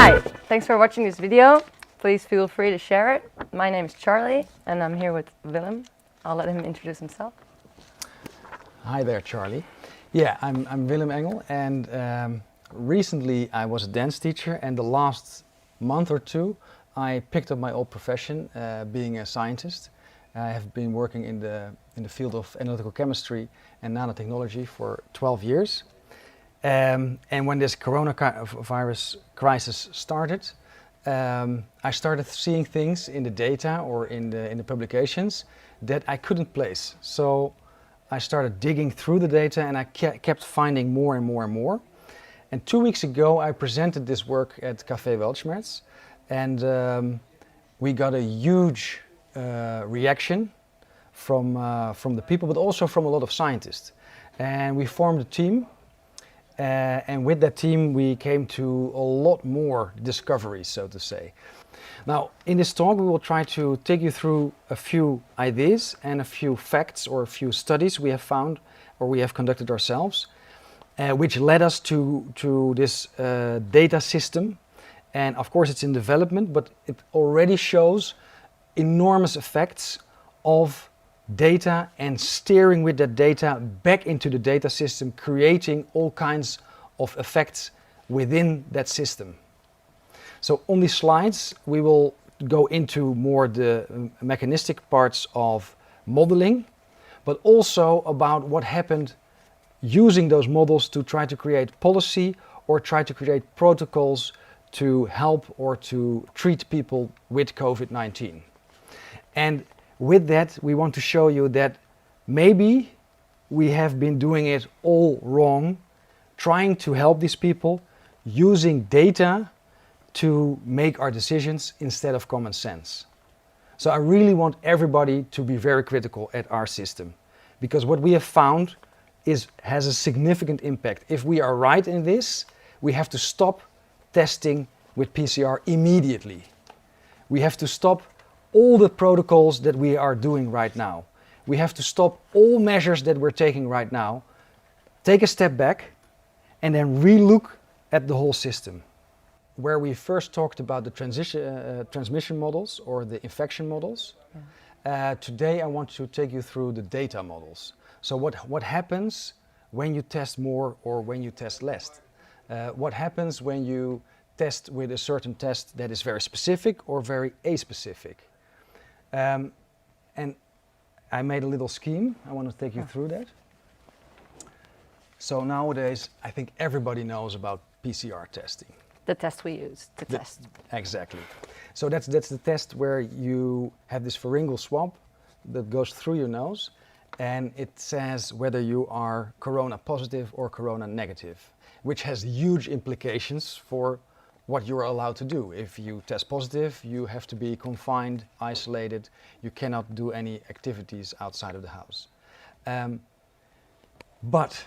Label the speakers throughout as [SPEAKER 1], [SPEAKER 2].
[SPEAKER 1] Hi, thanks for watching this video. Please feel free to share it. My name is Charlie and I'm here with Willem. I'll let him introduce himself.
[SPEAKER 2] Hi there, Charlie. Yeah, I'm Willem Engel, and recently I was a dance teacher, and the last month or two I picked up my old profession, being a scientist. I have been working in the field of analytical chemistry and nanotechnology for 12 years. And when this coronavirus crisis started, I started seeing things in the data or in the publications that I couldn't place. So I started digging through the data, and I kept finding more and more and more. And 2 weeks ago I presented this work at Café Weltschmerz, and we got a huge reaction from the people, but also from a lot of scientists. And we formed a team, and with that team we came to a lot more discoveries, so to say. Now, in this talk we will try to take you through a few ideas and a few facts or a few studies we have found or we have conducted ourselves, which led us to this data system. And of course it's in development, but it already shows enormous effects of data and steering with that data back into the data system, creating all kinds of effects within that system. So on these slides we will go into more the mechanistic parts of modeling, but also about what happened using those models to try to create policy or try to create protocols to help or to treat people with COVID-19. And with that we want to show you that maybe we have been doing it all wrong, trying to help these people using data to make our decisions instead of common sense. So I really want everybody to be very critical at our system, because what we have found has a significant impact. If we are right in this, we have to stop testing with PCR immediately. We have to stop all the protocols that we are doing right now. We have to stop all measures that we're taking right now, take a step back, and then re-look at the whole system. Where we first talked about the transmission models or the infection models, today I want to take you through the data models. So what happens when you test more or when you test less? What happens when you test with a certain test that is very specific or very aspecific? And I made a little scheme. I want to take you through that. So nowadays I think everybody knows about PCR testing.
[SPEAKER 1] The test we use to test.
[SPEAKER 2] Exactly. So that's the test where you have this pharyngeal swab that goes through your nose, and it says whether you are corona positive or corona negative, which has huge implications for what you're allowed to do. If you test positive, you have to be confined, isolated. You cannot do any activities outside of the house. But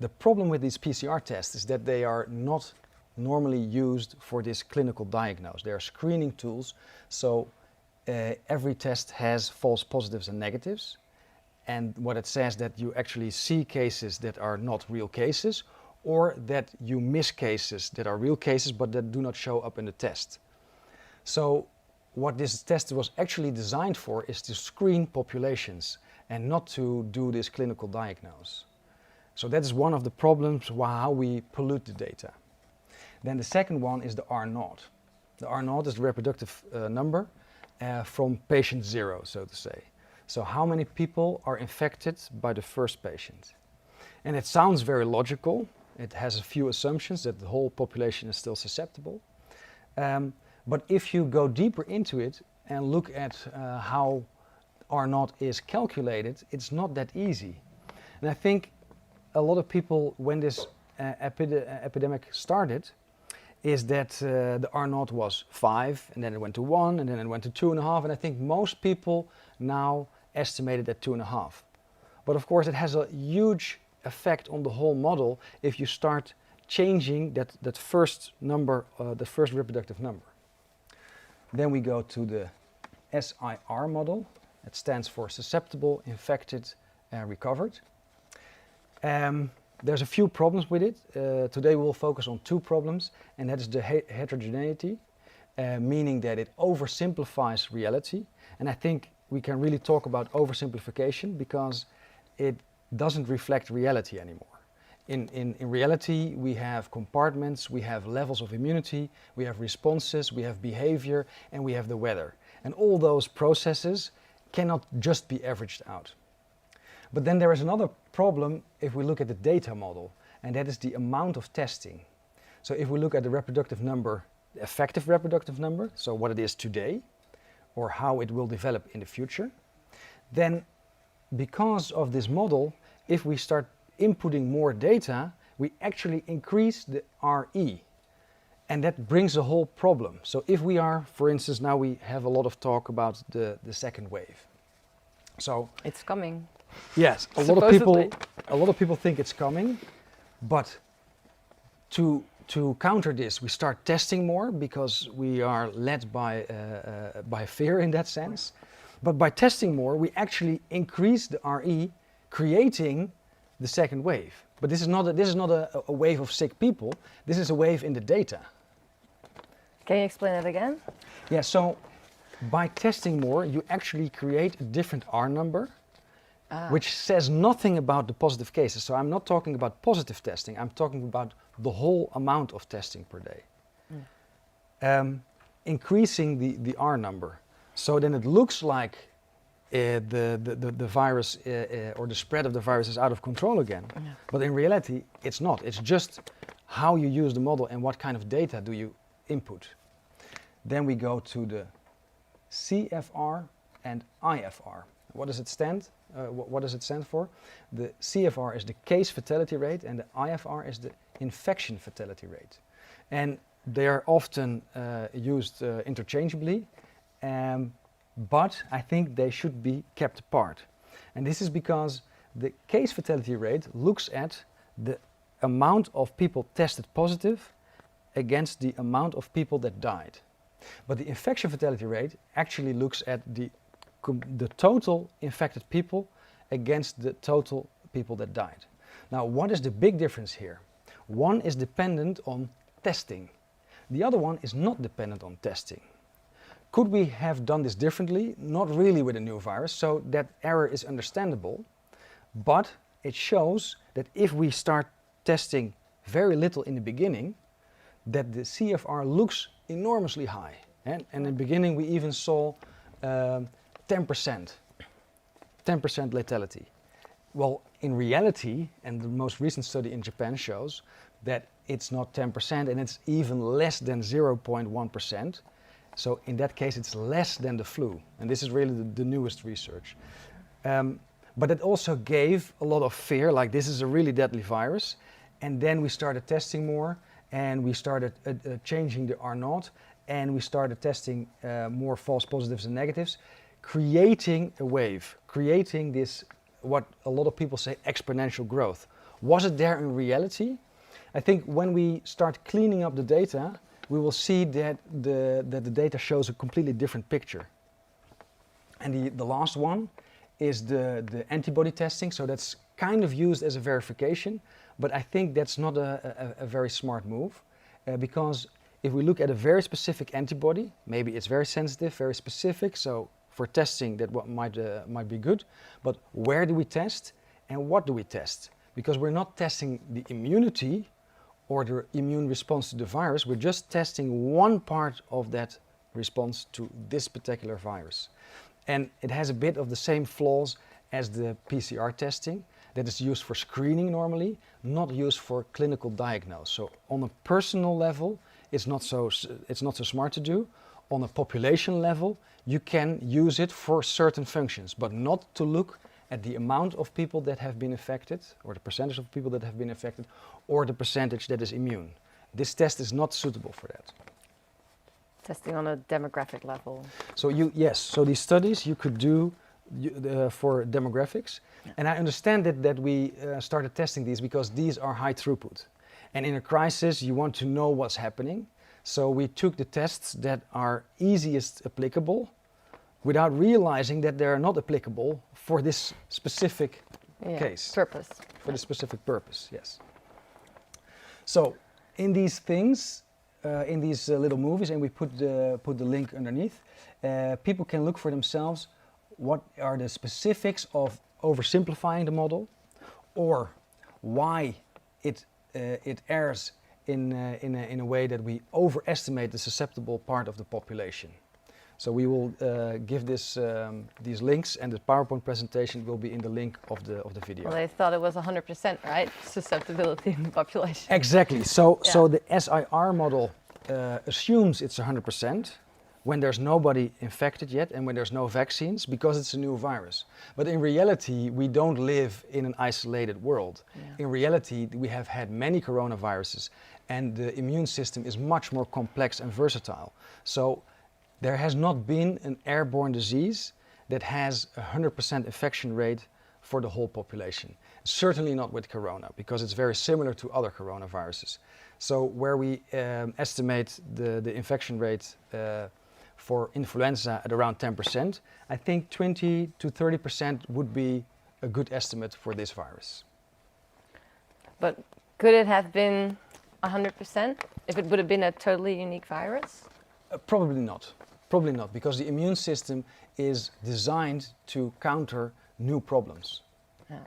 [SPEAKER 2] the problem with these PCR tests is that they are not normally used for this clinical diagnosis. They are screening tools, so every test has false positives and negatives. And what it says that you actually see cases that are not real cases, or that you miss cases that are real cases but that do not show up in the test. So what this test was actually designed for is to screen populations and not to do this clinical diagnosis. So that is one of the problems how we pollute the data. Then the second one is the R0. The R0 is the reproductive number from patient 0, so to say. So how many people are infected by the first patient? And it sounds very logical. It has a few assumptions that the whole population is still susceptible. But if you go deeper into it and look at how R0 is calculated, it's not that easy. And I think a lot of people, when this epidemic started, is that the R0 was 5, and then it went to 1, and then it went to 2.5, and I think most people now estimate it at 2.5. But of course it has a huge effect on the whole model if you start changing that first number, the first reproductive number. Then we go to the SIR model. It stands for susceptible, infected, and recovered. there's a few problems with it. Today we'll focus on two problems, and that is the heterogeneity, meaning that it oversimplifies reality. And I think we can really talk about oversimplification because it doesn't reflect reality anymore. In reality, we have compartments, we have levels of immunity, we have responses, we have behavior, and we have the weather. And all those processes cannot just be averaged out. But then there is another problem if we look at the data model, and that is the amount of testing. So if we look at the reproductive number, the effective reproductive number, so what it is today, or how it will develop in the future, then because of this model, if we start inputting more data, we actually increase the RE. And that brings a whole problem. So if we are, for instance, now we have a lot of talk about the second wave. So
[SPEAKER 1] It's coming.
[SPEAKER 2] yes, a lot of people think it's coming, but to counter this, we start testing more because we are led by fear in that sense. But by testing more, we actually increase the RE, creating the second wave. But this is not a wave of sick people. This is a wave in the data.
[SPEAKER 1] Can you explain that again?
[SPEAKER 2] Yeah, so by testing more, you actually create a different R number, which says nothing about the positive cases. So I'm not talking about positive testing. I'm talking about the whole amount of testing per day. Increasing the R number. So then it looks like the virus or the spread of the virus is out of control again. Yeah. But in reality, it's not. It's just how you use the model and what kind of data do you input. Then we go to the CFR and IFR. What does it stand? What does it stand for? The CFR is the case fatality rate and the IFR is the infection fatality rate. And they are often used interchangeably. But I think they should be kept apart. And this is because the case fatality rate looks at the amount of people tested positive against the amount of people that died. But the infection fatality rate actually looks at the total infected people against the total people that died. Now, what is the big difference here? One is dependent on testing. The other one is not dependent on testing. Could we have done this differently? Not really with a new virus, so that error is understandable. But it shows that if we start testing very little in the beginning, that the CFR looks enormously high. And in the beginning we even saw 10% lethality. Well, in reality, and the most recent study in Japan shows that it's not 10% and it's even less than 0.1%. So in that case, it's less than the flu. And this is really the newest research. But it also gave a lot of fear, like this is a really deadly virus. And then we started testing more and we started changing the R0 and we started testing more false positives and negatives, creating a wave, creating this, what a lot of people say, exponential growth. Was it there in reality? I think when we start cleaning up the data, we will see that the data shows a completely different picture. And the last one is the antibody testing. So that's kind of used as a verification, but I think that's not a very smart move because if we look at a very specific antibody, maybe it's very sensitive, very specific, so for testing that might be good, but where do we test and what do we test? Because we're not testing the immunity or the immune response to the virus, we're just testing one part of that response to this particular virus. And it has a bit of the same flaws as the PCR testing that is used for screening normally, not used for clinical diagnosis. So on a personal level, it's not so smart to do. On a population level, you can use it for certain functions, but not to look at the amount of people that have been affected, or the percentage of people that have been affected, or the percentage that is immune. This test is not suitable for that.
[SPEAKER 1] Testing on a demographic level.
[SPEAKER 2] So so these studies you could do for demographics, and I understand that we started testing these because these are high throughput. And in a crisis, you want to know what's happening. So we took the tests that are easiest applicable without realizing that they're not applicable for this specific case.
[SPEAKER 1] Purpose.
[SPEAKER 2] for the specific purpose, yes. So in these things, in these little movies, and we put the link underneath, people can look for themselves what are the specifics of oversimplifying the model, or why it errs in a way that we overestimate the susceptible part of the population. So we will give these links, and the PowerPoint presentation will be in the link of the video.
[SPEAKER 1] Well, they thought it was 100%, right? Susceptibility in the population.
[SPEAKER 2] Exactly. So the SIR model assumes it's 100% when there's nobody infected yet and when there's no vaccines, because it's a new virus. But in reality, we don't live in an isolated world. Yeah. In reality, we have had many coronaviruses, and the immune system is much more complex and versatile. So there has not been an airborne disease that has a 100% infection rate for the whole population. Certainly not with corona, because it's very similar to other coronaviruses. So where we estimate the infection rate for influenza at around 10%, I think 20 to 30% would be a good estimate for this virus.
[SPEAKER 1] But could it have been 100% if it would have been a totally unique virus?
[SPEAKER 2] Probably not. Probably not, because the immune system is designed to counter new problems. Yeah.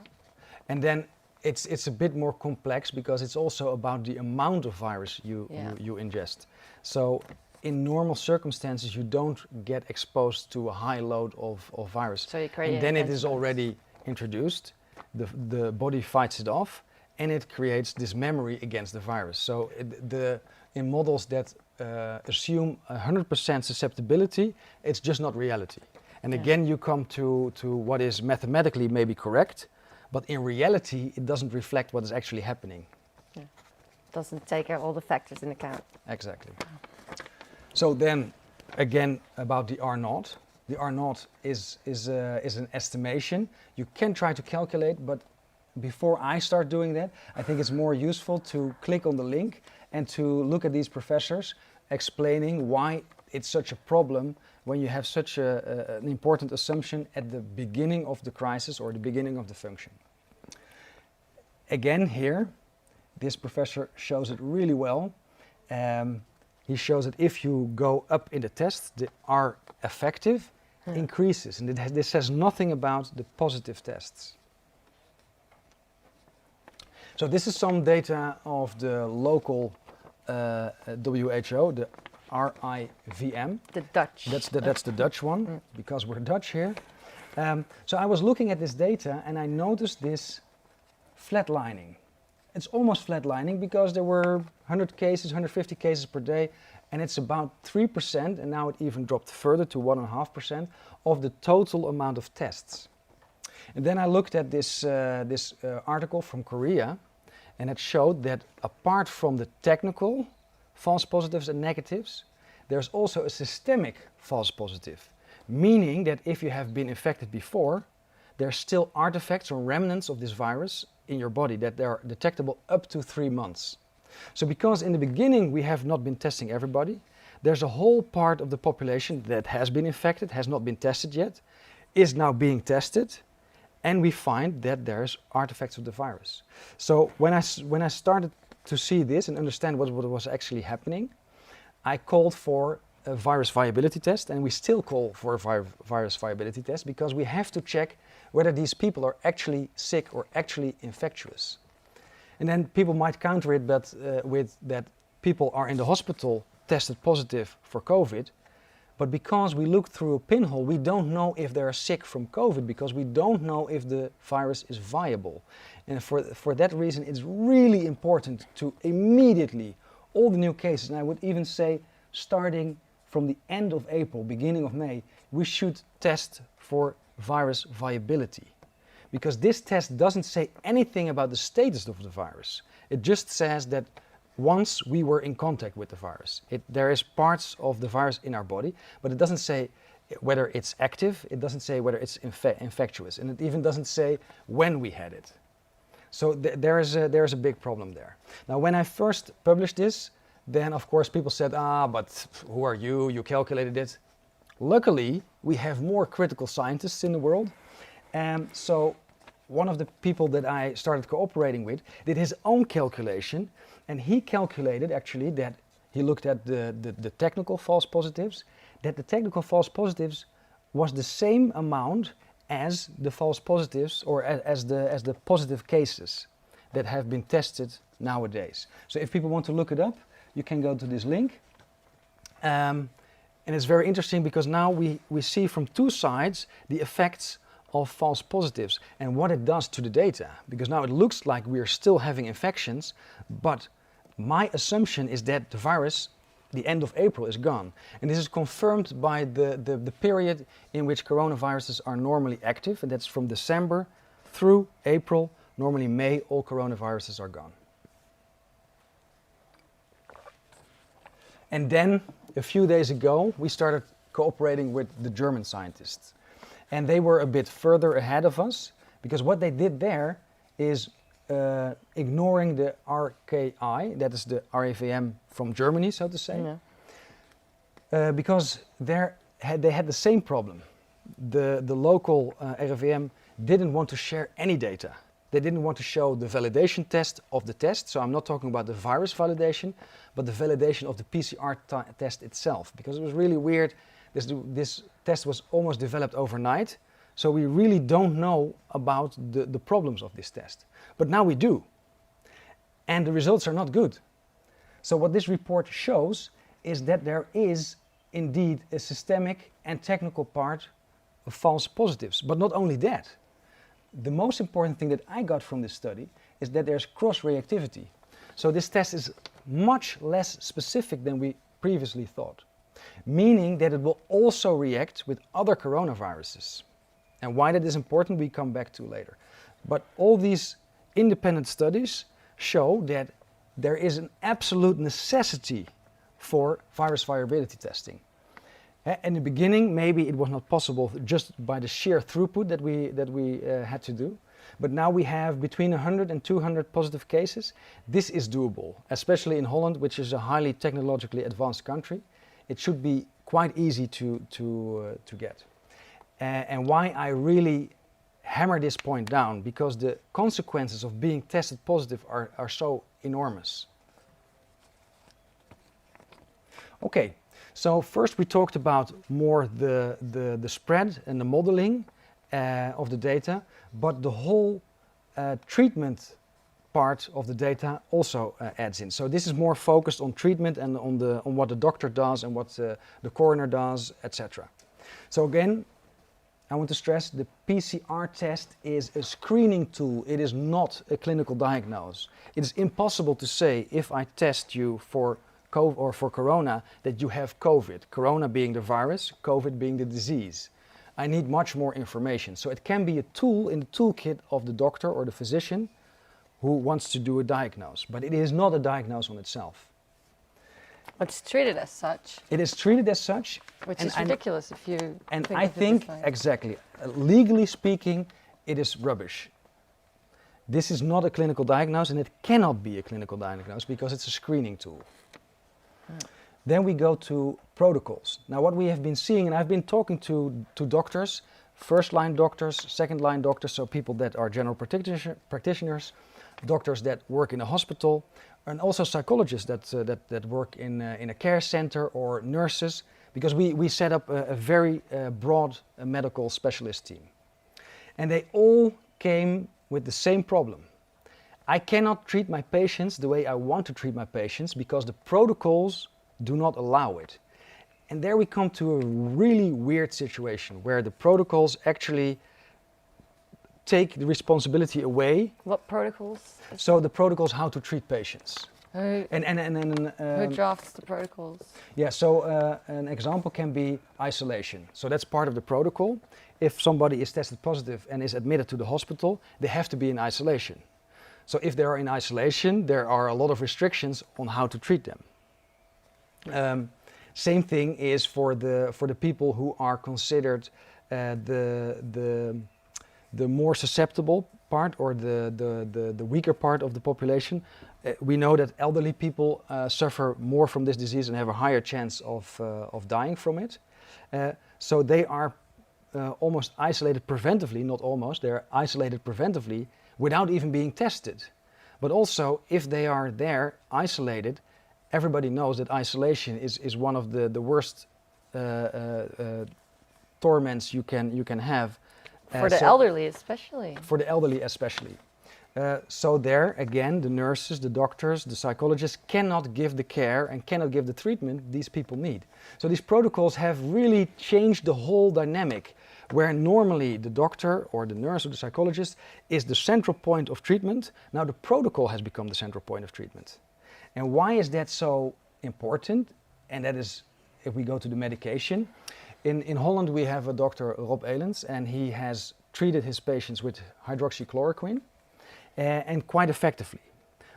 [SPEAKER 2] And then it's a bit more complex, because it's also about the amount of virus you ingest. So in normal circumstances, you don't get exposed to a high load of virus.
[SPEAKER 1] So you create
[SPEAKER 2] and then it is already introduced, the body fights it off, and it creates this memory against the virus. So in models that assume 100% susceptibility, it's just not reality. And again, you come to what is mathematically maybe correct, but in reality, it doesn't reflect what is actually happening.
[SPEAKER 1] Yeah. Doesn't take all the factors into account.
[SPEAKER 2] Exactly. So then, again, about the R0. The R0 is an estimation. You can try to calculate, but before I start doing that, I think it's more useful to click on the link and to look at these professors explaining why it's such a problem when you have such an important assumption at the beginning of the crisis or the beginning of the function. Again, here, this professor shows it really well. He shows that if you go up in the test, the R effective increases, and this says nothing about the positive tests. So this is some data of the local WHO, the RIVM.
[SPEAKER 1] The Dutch.
[SPEAKER 2] That's the Dutch one, because we're Dutch here. So I was looking at this data, and I noticed this flatlining. It's almost flatlining, because there were 100 cases, 150 cases per day, and it's about 3%, and now it even dropped further to 1.5% of the total amount of tests. And then I looked at this article from Korea, and it showed that apart from the technical false positives and negatives, there's also a systemic false positive, meaning that if you have been infected before, there's still artifacts or remnants of this virus in your body that they are detectable up to 3 months. So because in the beginning we have not been testing everybody, there's a whole part of the population that has been infected, has not been tested yet, is now being tested, and we find that there's artifacts of the virus. So when I started to see this and understand what was actually happening, I called for a virus viability test, and we still call for a virus viability test, because we have to check whether these people are actually sick or actually infectious. And then people might counter it with that people are in the hospital tested positive for COVID, but because we look through a pinhole, we don't know if they're sick from COVID, because we don't know if the virus is viable. And for that reason, it's really important to immediately, all the new cases, and I would even say starting from the end of April, beginning of May, we should test for virus viability. Because this test doesn't say anything about the status of the virus. It just says that once we were in contact with the virus. There is parts of the virus in our body, but it doesn't say whether it's active, it doesn't say whether it's infectious, and it even doesn't say when we had it. So there is a big problem there. Now, when I first published this, then of course people said, but who are you? You calculated it. Luckily, we have more critical scientists in the world. So one of the people that I started cooperating with did his own calculation, and he calculated actually that he looked at the technical false positives, that the technical false positives was the same amount as the false positives, or as the positive cases that have been tested nowadays. So if people want to look it up, you can go to this link. And it's very interesting because now we see from two sides the effects of false positives and what it does to the data. Because now it looks like we are still having infections, but my assumption is that the virus, the end of April, is gone. And this is confirmed by the period in which coronaviruses are normally active, and that's from December through April. Normally May, all coronaviruses are gone. And then, a few days ago, we started cooperating with the German scientists. And they were a bit further ahead of us, because what they did there is ignoring the RKI, that is the RAVM from Germany, so to say, because they had the same problem. The local RAVM didn't want to share any data. They didn't want to show the validation test of the test, so I'm not talking about the virus validation, but the validation of the PCR test itself, because it was really weird. This test was almost developed overnight, so we really don't know about the problems of this test. But now we do, and the results are not good. So what this report shows is that there is indeed a systemic and technical part of false positives, but not only that. The most important thing that I got from this study is that there's cross-reactivity. So this test is much less specific than we previously thought, meaning that it will also react with other coronaviruses. And why that is important, we come back to later. But all these independent studies show that there is an absolute necessity for virus variability testing. In the beginning, maybe it was not possible just by the sheer throughput that we had to do. But now we have between 100 and 200 positive cases. This is doable, especially in Holland, which is a highly technologically advanced country. It should be quite easy to get. And why I really hammer this point down, because the consequences of being tested positive are so enormous. Okay. So first we talked about more the spread and the modeling of the data, but the whole treatment part of the data also adds in. So this is more focused on treatment and on what the doctor does and what the coroner does, etc. So again, I want to stress the PCR test is a screening tool. It is not a clinical diagnosis. It is impossible to say if I test you for COVID or for corona that you have COVID, corona being the virus, COVID being the disease. I need much more information. So it can be a tool in the toolkit of the doctor or the physician who wants to do a diagnosis, but it is not a diagnosis on itself.
[SPEAKER 1] It's treated as such.
[SPEAKER 2] It is treated as such.
[SPEAKER 1] Which is ridiculous if you
[SPEAKER 2] And
[SPEAKER 1] think
[SPEAKER 2] I
[SPEAKER 1] of it
[SPEAKER 2] think,
[SPEAKER 1] this way.
[SPEAKER 2] exactly, legally speaking, it is rubbish. This is not a clinical diagnosis, and it cannot be a clinical diagnosis because it's a screening tool. Then we go to protocols. Now what we have been seeing, and I've been talking to doctors, first-line doctors, second-line doctors, so people that are general practitioners, doctors that work in a hospital, and also psychologists that work in a care center, or nurses, because we set up a very broad medical specialist team. And they all came with the same problem. I cannot treat my patients the way I want to treat my patients because the protocols do not allow it. And there we come to a really weird situation where the protocols actually take the responsibility away.
[SPEAKER 1] What protocols?
[SPEAKER 2] So the protocols how to treat patients.
[SPEAKER 1] Who drafts the protocols?
[SPEAKER 2] Yeah, so an example can be isolation. So that's part of the protocol. If somebody is tested positive and is admitted to the hospital, they have to be in isolation. So if they are in isolation, there are a lot of restrictions on how to treat them. Same thing is for the people who are considered the more susceptible part, or the weaker part of the population. We know that elderly people suffer more from this disease and have a higher chance of dying from it. So they are almost isolated preventively, not almost, they're isolated preventively without even being tested. But also, if they are there isolated, everybody knows that isolation is one of the worst torments you can have.
[SPEAKER 1] For the elderly especially.
[SPEAKER 2] For the elderly especially. So there, again, the nurses, the doctors, the psychologists cannot give the care and cannot give the treatment these people need. So these protocols have really changed the whole dynamic, where normally the doctor or the nurse or the psychologist is the central point of treatment. Now the protocol has become the central point of treatment. And why is that so important? And that is, if we go to the medication, in Holland we have a Dr. Rob Elens, and he has treated his patients with hydroxychloroquine and quite effectively.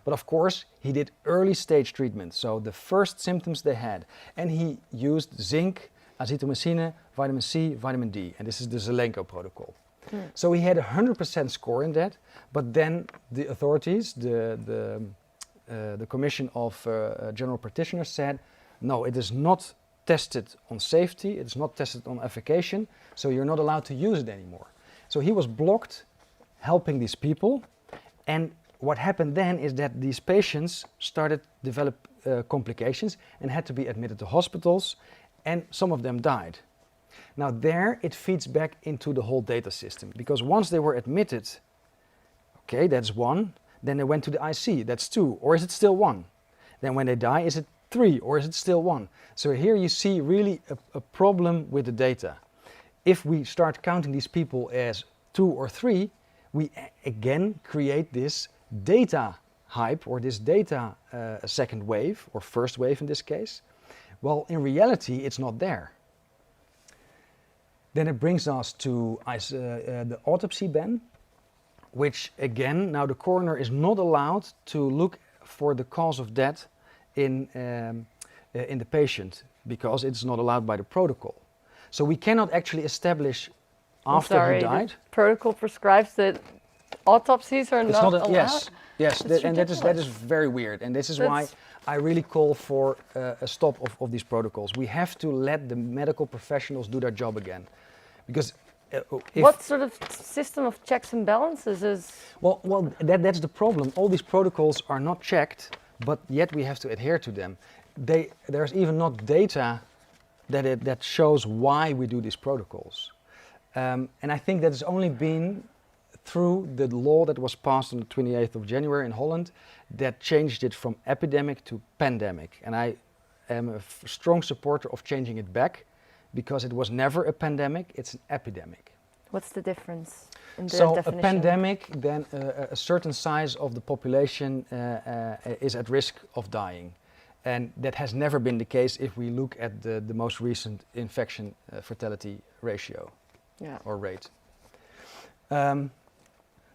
[SPEAKER 2] But of course he did early stage treatment, so the first symptoms they had, and he used zinc, azithromycin, vitamin C, vitamin D, and this is the Zelenko protocol. So he had a 100% score in that, but then the authorities, the Commission of General Practitioners said, no, it is not tested on safety, it is not tested on efficacy, so you're not allowed to use it anymore. So he was blocked helping these people, and what happened then is that these patients started to develop complications and had to be admitted to hospitals, and some of them died. Now there it feeds back into the whole data system, because once they were admitted, okay, that's one, then they went to the IC, that's two, or is it still one? Then when they die, is it three, or is it still one? So here you see really a problem with the data. If we start counting these people as 2 or 3, we again create this data hype, or this data second wave, or first wave in this case. Well, in reality, it's not there. Then it brings us to the autopsy ban, which again, now the coroner is not allowed to look for the cause of death in the patient, because it's not allowed by the protocol. So we cannot actually establish after he died.
[SPEAKER 1] The protocol prescribes that autopsies are not allowed?
[SPEAKER 2] Yes, and that is very weird, and this is why I really call for a stop of these protocols. We have to let the medical professionals do their job again, because
[SPEAKER 1] what sort of system of checks and balances is?
[SPEAKER 2] Well, that's the problem. All these protocols are not checked, but yet we have to adhere to them. There's even not data that shows why we do these protocols. And I think that has only been through the law that was passed on the 28th of January in Holland that changed it from epidemic to pandemic. And I am a strong supporter of changing it back, because it was never a pandemic, it's an epidemic.
[SPEAKER 1] What's the difference in the
[SPEAKER 2] So
[SPEAKER 1] definition?
[SPEAKER 2] a pandemic, then a certain size of the population is at risk of dying. And that has never been the case if we look at the most recent infection fatality ratio, or rate.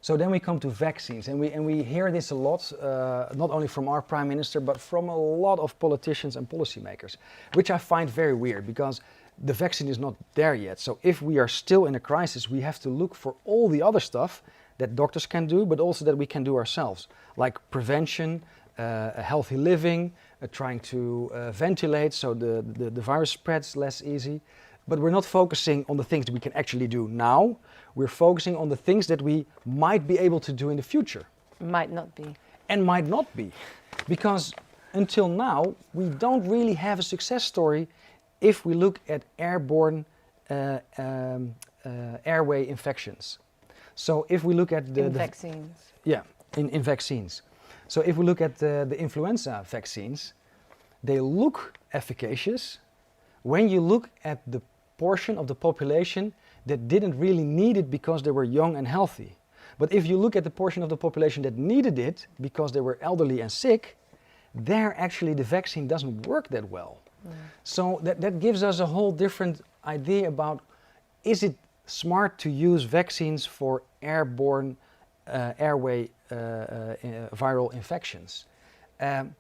[SPEAKER 2] So then we come to vaccines, and we hear this a lot, not only from our Prime Minister, but from a lot of politicians and policymakers, which I find very weird, because the vaccine is not there yet. So if we are still in a crisis, we have to look for all the other stuff that doctors can do, but also that we can do ourselves, like prevention, a healthy living, trying to ventilate so the virus spreads less easy. But we're not focusing on the things that we can actually do now. We're focusing on the things that we might be able to do in the future.
[SPEAKER 1] Might not be.
[SPEAKER 2] And might not be. Because until now, we don't really have a success story if we look at airborne airway infections. So if we look at the
[SPEAKER 1] vaccines.
[SPEAKER 2] Yeah, in vaccines. So if we look at the influenza vaccines, they look efficacious when you look at the portion of the population that didn't really need it because they were young and healthy. But if you look at the portion of the population that needed it because they were elderly and sick, there actually the vaccine doesn't work that well. So that gives us a whole different idea about, is it smart to use vaccines for airborne airway viral infections? And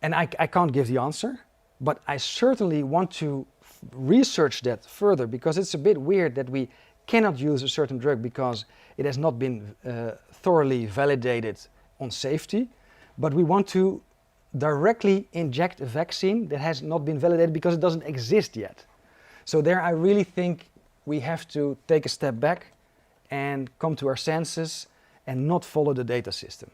[SPEAKER 2] I can't give the answer, but I certainly want to research that further, because it's a bit weird that we cannot use a certain drug because it has not been thoroughly validated on safety, but we want to directly inject a vaccine that has not been validated because it doesn't exist yet. So there I really think we have to take a step back and come to our senses and not follow the data system.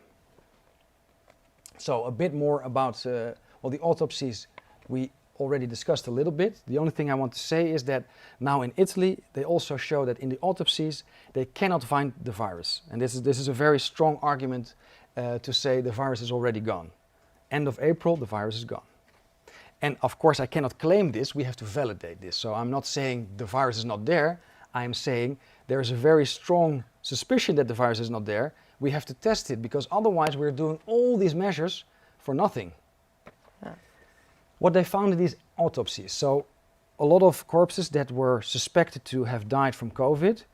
[SPEAKER 2] So a bit more about the autopsies we already discussed a little bit. The only thing I want to say is that now in Italy, they also show that in the autopsies, they cannot find the virus. And this is a very strong argument to say the virus is already gone. End of April, the virus is gone. And of course, I cannot claim this, we have to validate this. So I'm not saying the virus is not there, I'm saying there is a very strong suspicion that the virus is not there. We have to test it, because otherwise we're doing all these measures for nothing.
[SPEAKER 1] Yeah.
[SPEAKER 2] What they found in these autopsies, so a lot of corpses that were suspected to have died from COVID,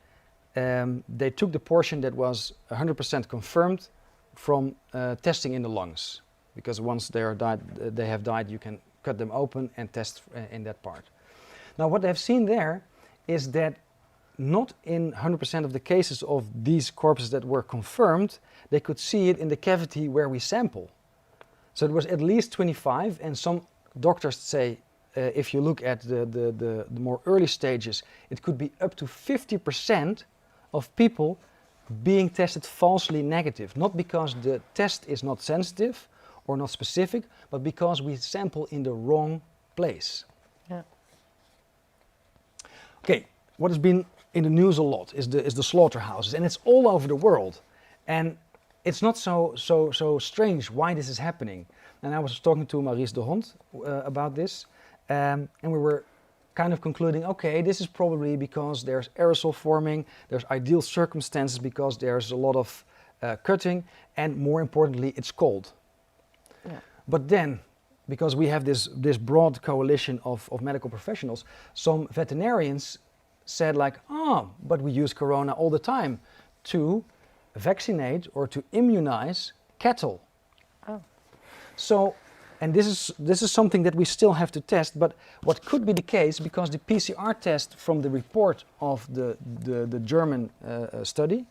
[SPEAKER 2] they took the portion that was 100% confirmed from testing in the lungs. Because once they have died, you can cut them open and test in that part. Now what they've seen there is that not in 100% of the cases of these corpses that were confirmed, they could see it in the cavity where we sample. So it was at least 25, and some doctors say if you look at the more early stages, it could be up to 50% of people being tested falsely negative. Not because the test is not sensitive or not specific, but because we sample in the wrong place.
[SPEAKER 1] Yeah.
[SPEAKER 2] Okay, what has been in the news a lot is the slaughterhouses, and it's all over the world. And it's not so strange why this is happening. And I was talking to Maurice de Hond about this, and we were kind of concluding, okay, this is probably because there's aerosol forming, there's ideal circumstances because there's a lot of cutting, and more importantly, it's cold.
[SPEAKER 1] Yeah.
[SPEAKER 2] But then, because we have this broad coalition of medical professionals, some veterinarians said like, but we use corona all the time to vaccinate or to immunize cattle.
[SPEAKER 1] Oh.
[SPEAKER 2] So, and this is something that we still have to test, but what could be the case, because the PCR test from the report of the German study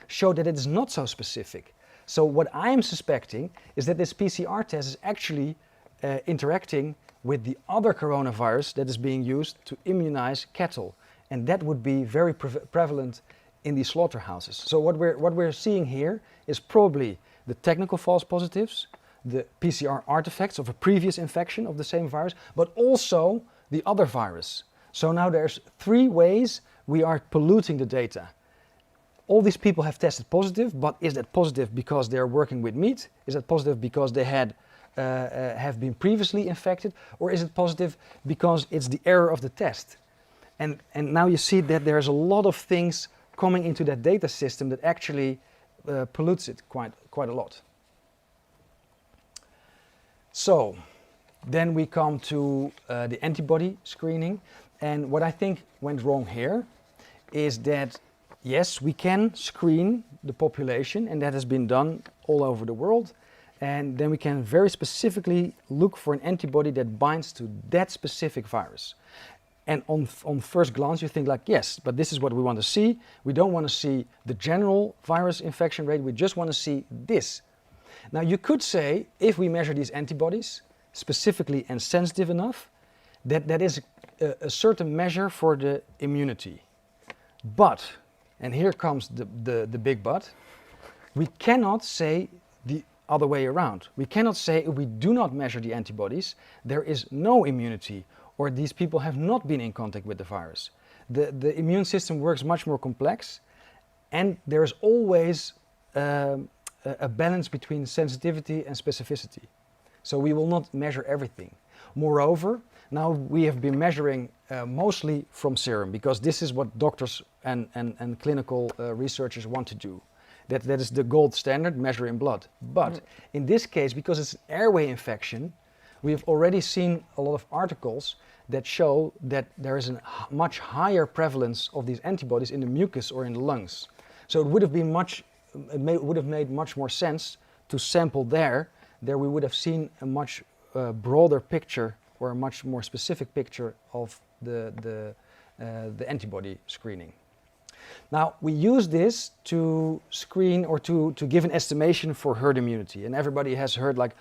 [SPEAKER 2] showed that it is not so specific. So what I'm suspecting is that this PCR test is actually interacting with the other coronavirus that is being used to immunize cattle. And that would be very prevalent in these slaughterhouses. So what we're seeing here is probably the technical false positives, the PCR artifacts of a previous infection of the same virus, but also the other virus. So now there's 3 ways we are polluting the data. All these people have tested positive, but is that positive because they're working with meat? Is that positive because they have been previously infected? Or is it positive because it's the error of the test? And now you see that there's a lot of things coming into that data system that actually pollutes it quite a lot. So then we come to the antibody screening. And what I think went wrong here is that, yes, we can screen the population, and that has been done all over the world. And then we can very specifically look for an antibody that binds to that specific virus. And on first glance, you think like, yes, but this is what we want to see. We don't want to see the general virus infection rate. We just want to see this. Now, you could say, if we measure these antibodies specifically and sensitive enough, that is a certain measure for the immunity. But, and here comes the big but, we cannot say the other way around. We cannot say if we do not measure the antibodies, there is no immunity, or these people have not been in contact with the virus. The immune system works much more complex, and there's always a balance between sensitivity and specificity. So we will not measure everything. Moreover, now we have been measuring mostly from serum, because this is what doctors and clinical researchers want to do. That is the gold standard, measure in blood. But in this case, because it's an airway infection, we have already seen a lot of articles that show that there is a much higher prevalence of these antibodies in the mucus or in the lungs. So it would have been would have made much more sense to sample there. There we would have seen a much broader picture, or a much more specific picture of the antibody screening. Now, we use this to screen or to give an estimation for herd immunity. And everybody has heard like,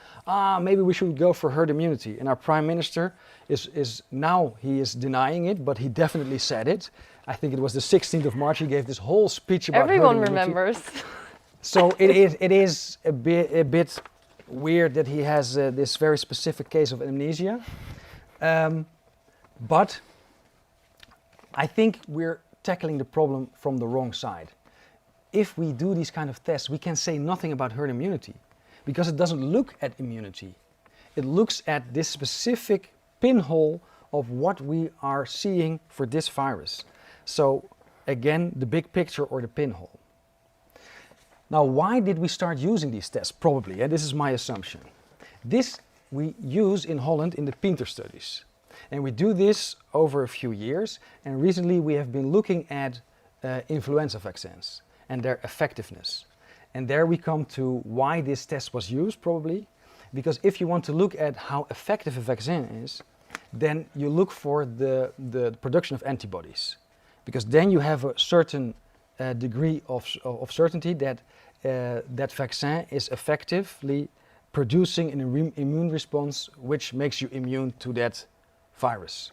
[SPEAKER 2] maybe we should go for herd immunity. And our Prime Minister is now, he is denying it, but he definitely said it. I think it was the 16th of March, he gave this whole speech about herd
[SPEAKER 1] Everyone
[SPEAKER 2] immunity.
[SPEAKER 1] remembers.
[SPEAKER 2] So it is a bit weird that he has this very specific case of amnesia. But I think we're tackling the problem from the wrong side. If we do these kind of tests, we can say nothing about herd immunity because it doesn't look at immunity. It looks at this specific pinhole of what we are seeing for this virus. So again, the big picture or the pinhole. Now, why did we start using these tests? Probably, and this is my assumption. This we use in Holland in the Pinter studies. And we do this over a few years. And recently we have been looking at influenza vaccines and their effectiveness. And there we come to why this test was used, probably. Because if you want to look at how effective a vaccine is, then you look for the production of antibodies. Because then you have a certain degree of certainty that that vaccine is effectively producing an immune response which makes you immune to that virus.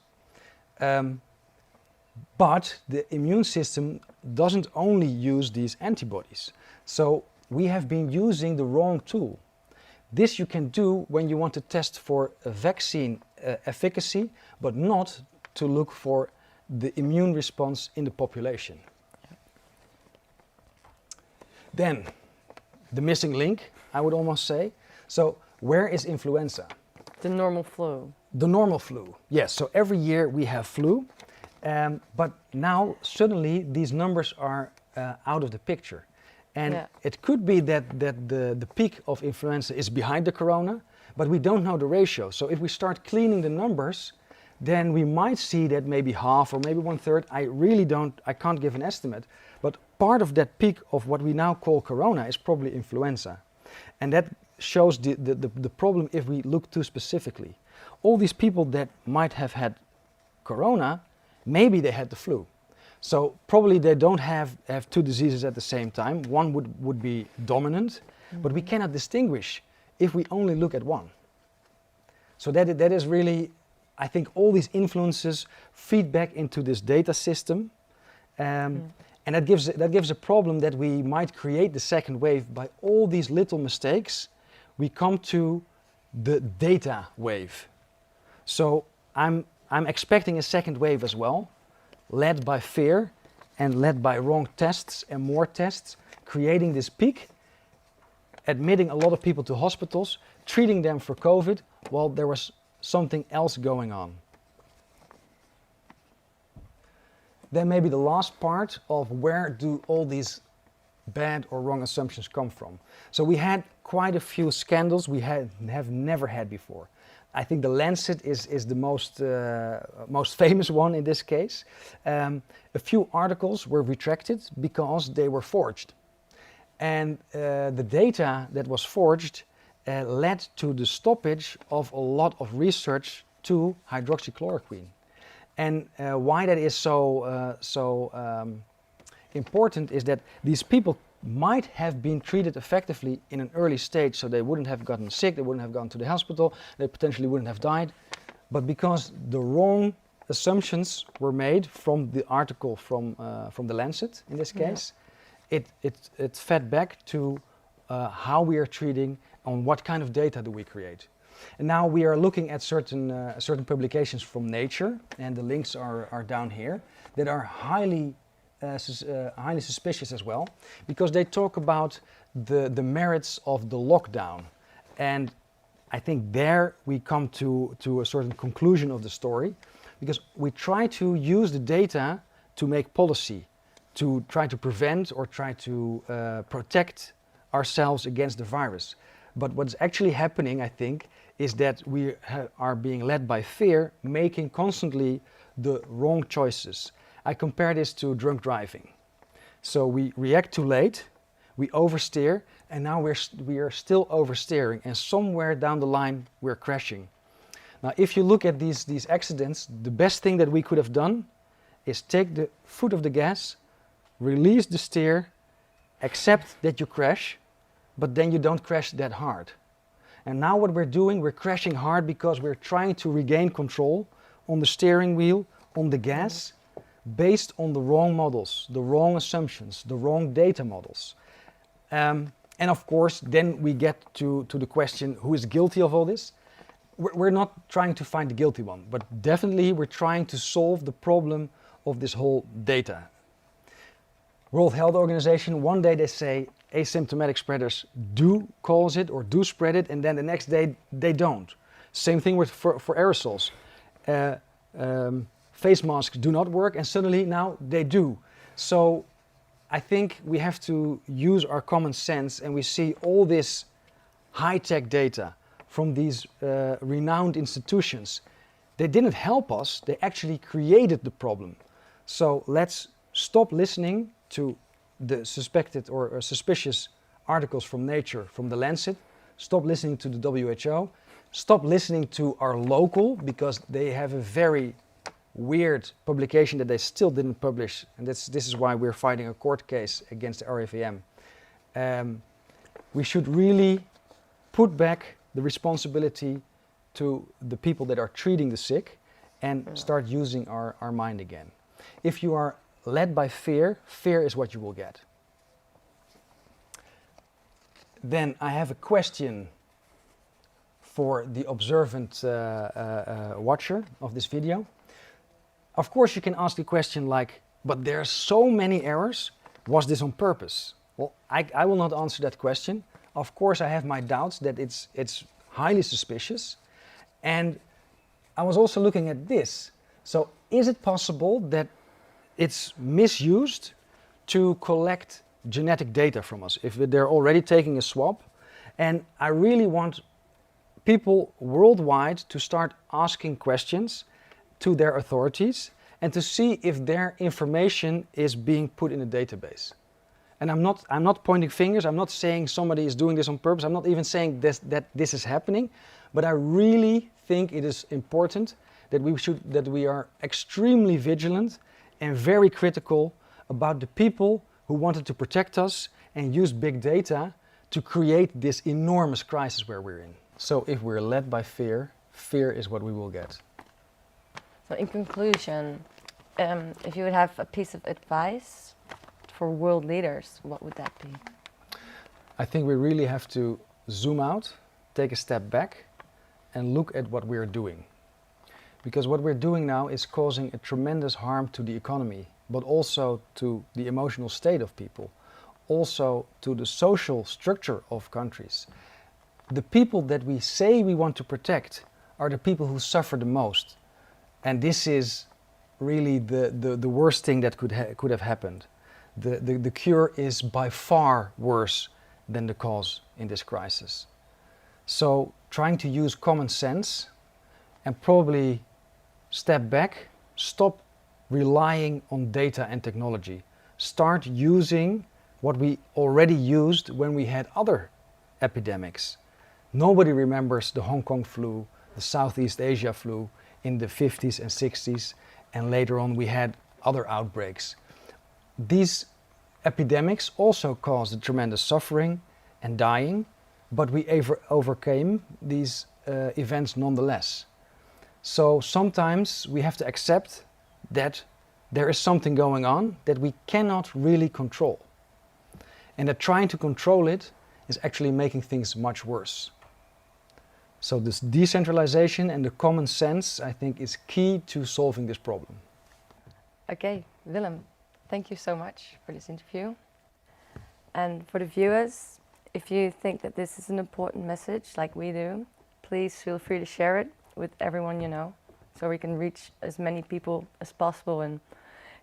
[SPEAKER 2] But the immune system doesn't only use these antibodies. So we have been using the wrong tool. This you can do when you want to test for a vaccine efficacy, but not to look for the immune response in the population. Then, the missing link, I would almost say. So, where is influenza?
[SPEAKER 1] The normal flu.
[SPEAKER 2] The normal flu, yes. So every year we have flu, but now suddenly these numbers are out of the picture. And it could be that the peak of influenza is behind the corona, but we don't know the ratio. So if we start cleaning the numbers, then we might see that maybe half or maybe 1/3. I can't give an estimate, but part of that peak of what we now call corona is probably influenza. And that shows the problem if we look too specifically. All these people that might have had corona, maybe they had the flu. So probably they don't have two diseases at the same time. One would be dominant, but we cannot distinguish if we only look at one. So that is really, I think all these influences feed back into this data system. And that gives a problem that we might create the second wave by all these little mistakes. We come to the data wave. So I'm expecting a second wave as well, led by fear and led by wrong tests and more tests, creating this peak, admitting a lot of people to hospitals, treating them for COVID while there was something else going on. Then maybe the last part of where do all these bad or wrong assumptions come from. So we had quite a few scandals we have never had before. I think the Lancet is the most famous one in this case. A few articles were retracted because they were forged. And the data that was forged led to the stoppage of a lot of research to hydroxychloroquine. And why that is so important is that these people might have been treated effectively in an early stage, so they wouldn't have gotten sick, they wouldn't have gone to the hospital, they potentially wouldn't have died. But because the wrong assumptions were made from the article from the Lancet, in this case, it fed back to how we are treating, on what kind of data do we create. And now we are looking at certain publications from Nature, and the links are down here, that are highly suspicious as well, because they talk about the merits of the lockdown. And I think there we come to a certain conclusion of the story, because we try to use the data to make policy, to try to prevent or try to protect ourselves against the virus. But what's actually happening, I think, is that we are being led by fear, making constantly the wrong choices. I compare this to drunk driving. So we react too late, we oversteer, and now we are still oversteering, and somewhere down the line we're crashing. Now, if you look at these accidents, the best thing that we could have done is take the foot off the gas, release the steer, accept that you crash, but then you don't crash that hard. And now what we're doing, we're crashing hard because we're trying to regain control on the steering wheel, on the gas, based on the wrong models, the wrong assumptions, the wrong data models. And of course, then we get to the question, who is guilty of all this? We're not trying to find the guilty one, but definitely we're trying to solve the problem of this whole data. World Health Organization, one day they say asymptomatic spreaders do cause it or do spread it, and then the next day they don't. Same thing with for aerosols. Face masks do not work, and suddenly now they do. So I think we have to use our common sense, and we see all this high-tech data from these renowned institutions. They didn't help us, they actually created the problem. So let's stop listening to the suspected or suspicious articles from Nature, from The Lancet. Stop listening to the WHO. Stop listening to our local, because they have a very weird publication that they still didn't publish, and this is why we're fighting a court case against the RIVM. We should really put back the responsibility to the people that are treating the sick and start using our mind again. If you are led by fear, fear is what you will get. Then I have a question for the observant watcher of this video. Of course you can ask the question like, but there are so many errors, was this on purpose? Well, I will not answer that question. Of course I have my doubts that it's highly suspicious. And I was also looking at this. So is it possible that it's misused to collect genetic data from us if they're already taking a swab? And I really want people worldwide to start asking questions to their authorities and to see if their information is being put in a database. And I'm not pointing fingers, I'm not saying somebody is doing this on purpose, I'm not even saying that this is happening, but I really think it is important that we are extremely vigilant and very critical about the people who wanted to protect us and use big data to create this enormous crisis where we're in. So if we're led by fear, fear is what we will get.
[SPEAKER 1] So in conclusion, if you would have a piece of advice for world leaders, what would that be?
[SPEAKER 2] I think we really have to zoom out, take a step back, and look at what we're doing. Because what we're doing now is causing a tremendous harm to the economy, but also to the emotional state of people, also to the social structure of countries. The people that we say we want to protect are the people who suffer the most. And this is really the worst thing that could have happened. The cure is by far worse than the cause in this crisis. So trying to use common sense and probably step back, stop relying on data and technology. Start using what we already used when we had other epidemics. Nobody remembers the Hong Kong flu, the Southeast Asia flu in the 50s and 60s, and later on we had other outbreaks. These epidemics also caused a tremendous suffering and dying, but we overcame these events nonetheless. So sometimes we have to accept that there is something going on that we cannot really control, and that trying to control it is actually making things much worse. So this decentralization and the common sense, I think, is key to solving this problem.
[SPEAKER 1] Okay, Willem, thank you so much for this interview. And for the viewers, if you think that this is an important message like we do, please feel free to share it with everyone you know, so we can reach as many people as possible and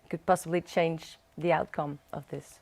[SPEAKER 1] could possibly change the outcome of this.